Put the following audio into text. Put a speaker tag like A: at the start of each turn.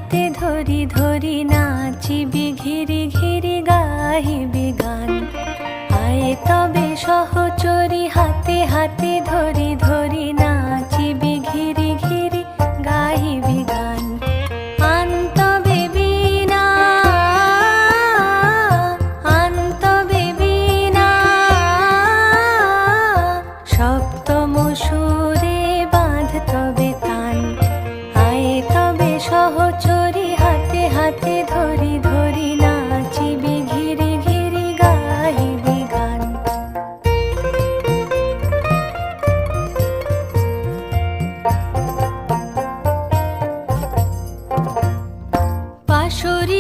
A: হাতে ধরি ধরি নাচিবি ঘিরি ঘিরি গাহিবি গান। আয়ে তবে সহচরি হাতে হাতে ধরি ধরি নাচিবি ঘিরি ঘিরি গাহিবি গান। আন তবে বীণা আন তবে বীণা সপ্তম সুরে বাঁধ তবে তান। আয়ে তবে সহচরি হাতে হাতে ধরি ধরি নাচিবি ঘিরি ঘিরি গাহিবি গান। পাশরি